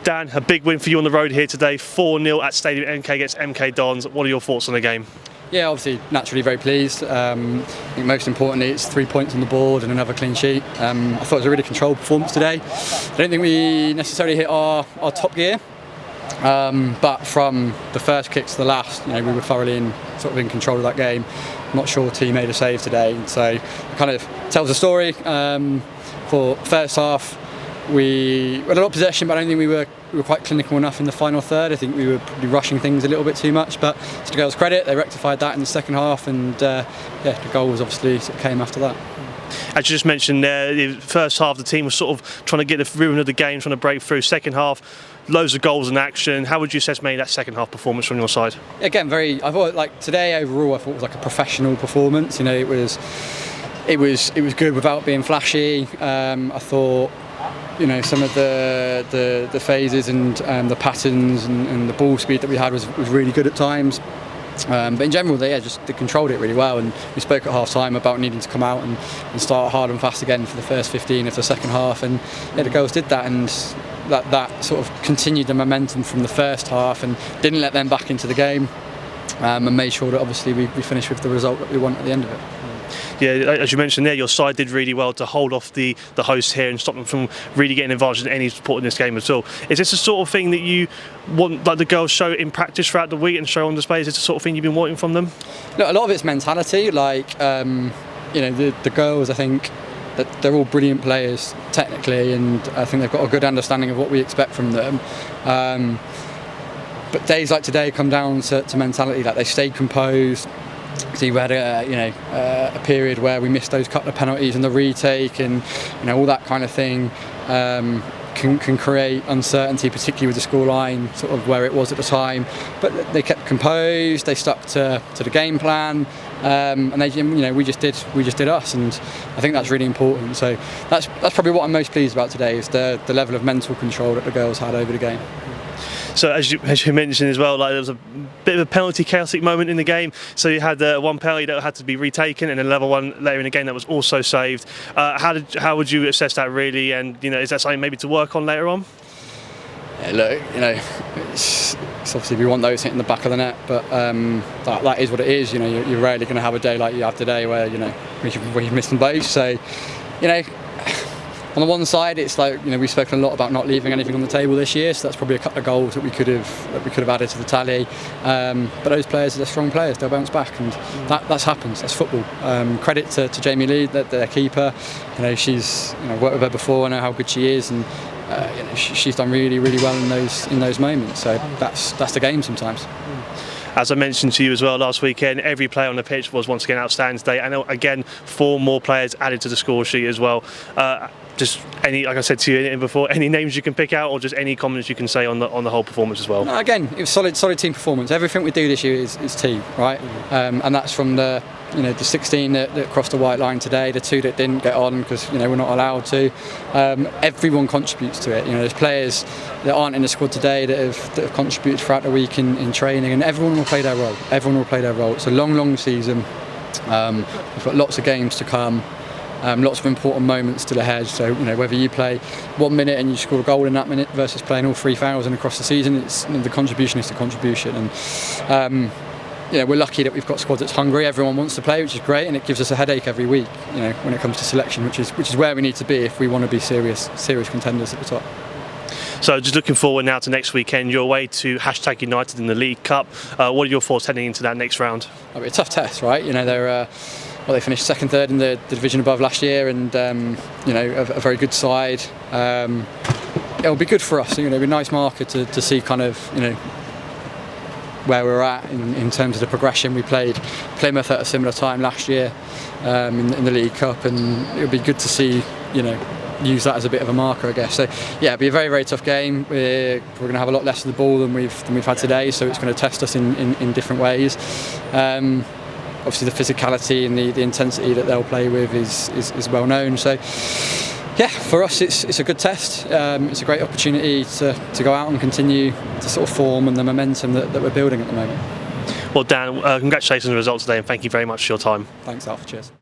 Dan, a big win for you on the road here today, 4-0 at Stadium MK against MK Dons. What are your thoughts on the game? Yeah, obviously, naturally very pleased. I think most importantly, it's 3 points on the board and another clean sheet. I thought it was a really controlled performance today. I don't think we necessarily hit our top gear, but from the first kick to the last, we were thoroughly in control of that game. I'm not sure the team made a save today, so it kind of tells the story. For first half, we had a lot of possession, but I don't think we were quite clinical enough in the final third. I think we were probably rushing things a little bit too much, but to the girls' credit, they rectified that in the second half, and the goals obviously came after that. As you just mentioned there, the first half the team was sort of trying to get the rhythm of the game, trying to break through. Second half, loads of goals in action. How would you assess maybe that second half performance from your side? Again, I thought like today overall, I thought it was like a professional performance. It was good without being flashy. I thought some of the phases and the patterns and the ball speed that we had was really good at times. But in general, they controlled it really well, and we spoke at half time about needing to come out and start hard and fast again for the first 15 of the second half, and the girls did that, and that sort of continued the momentum from the first half and didn't let them back into the game, and made sure that obviously we finished with the result that we want at the end of it. Yeah, as you mentioned there, your side did really well to hold off the hosts here and stop them from really getting involved in any support in this game at all. Is this the sort of thing that you want, like the girls show in practice throughout the week and show on display? Is this the sort of thing you've been wanting from them? Look, a lot of it's mentality. The girls, I think that they're all brilliant players technically, and I think they've got a good understanding of what we expect from them. But days like today come down to mentality. Like, they stayed composed. So we had a period where we missed those couple of penalties and the retake, and all that kind of thing can create uncertainty, particularly with the scoreline sort of where it was at the time. But they kept composed. They stuck to the game plan, and we just did us, and I think that's really important. So that's probably what I'm most pleased about today, is the level of mental control that the girls had over the game. So as you mentioned as well, there was a bit of a penalty chaotic moment in the game. So you had one penalty that had to be retaken, and another one later in the game that was also saved. How would you assess that really? And is that something maybe to work on later on? Yeah, look, it's obviously we want those hitting the back of the net, but that is what it is. You're rarely going to have a day like you have today where where you've missed them both. So on the one side, it's like we've spoken a lot about not leaving anything on the table this year, so that's probably a couple of goals that we could have added to the tally. But those players are strong players; they'll bounce back, and that happens. That's football. Credit to Jamie Lee, their keeper. She's worked with her before. I know how good she is, and she's done really, really well in those moments. So that's the game sometimes. As I mentioned to you as well last weekend, every player on the pitch was once again outstanding today, and again 4 more players added to the score sheet as well. Just like I said to you before, any names you can pick out, or just any comments you can say on the whole performance as well? No, again, it was solid team performance. Everything we do this year is team, right? And that's from the 16 that crossed the white line today, the 2 that didn't get on because we're not allowed to. Everyone contributes to it. There's players that aren't in the squad today that have contributed throughout the week in training, and everyone will play their role. Everyone will play their role. It's a long season. We've got lots of games to come. Lots of important moments still ahead. So whether you play 1 minute and you score a goal in that minute versus playing all 3,000 across the season, it's the contribution is the contribution. And we're lucky that we've got a squad that's hungry. Everyone wants to play, which is great, and it gives us a headache every week. When it comes to selection, which is where we need to be if we want to be serious contenders at the top. So just looking forward now to next weekend, you're away to #United in the League Cup. What are your thoughts heading into that next round? It'll be a tough test, right? They're they finished second, third in the division above last year, and a very good side. It'll be good for us. It'll be a nice marker to see kind of where we're at in terms of the progression. We played Plymouth at a similar time last year in the League Cup, and it'll be good to see use that as a bit of a marker, I guess. So yeah, it'll be a very, very tough game. We're going to have a lot less of the ball than we've had today, so it's going to test us in different ways. Obviously the physicality and the intensity that they'll play with is well known. So yeah, for us it's a good test. It's a great opportunity to go out and continue to sort of form and the momentum that we're building at the moment. Well, Dan, congratulations on the results today, and thank you very much for your time. Thanks, Alf. Cheers.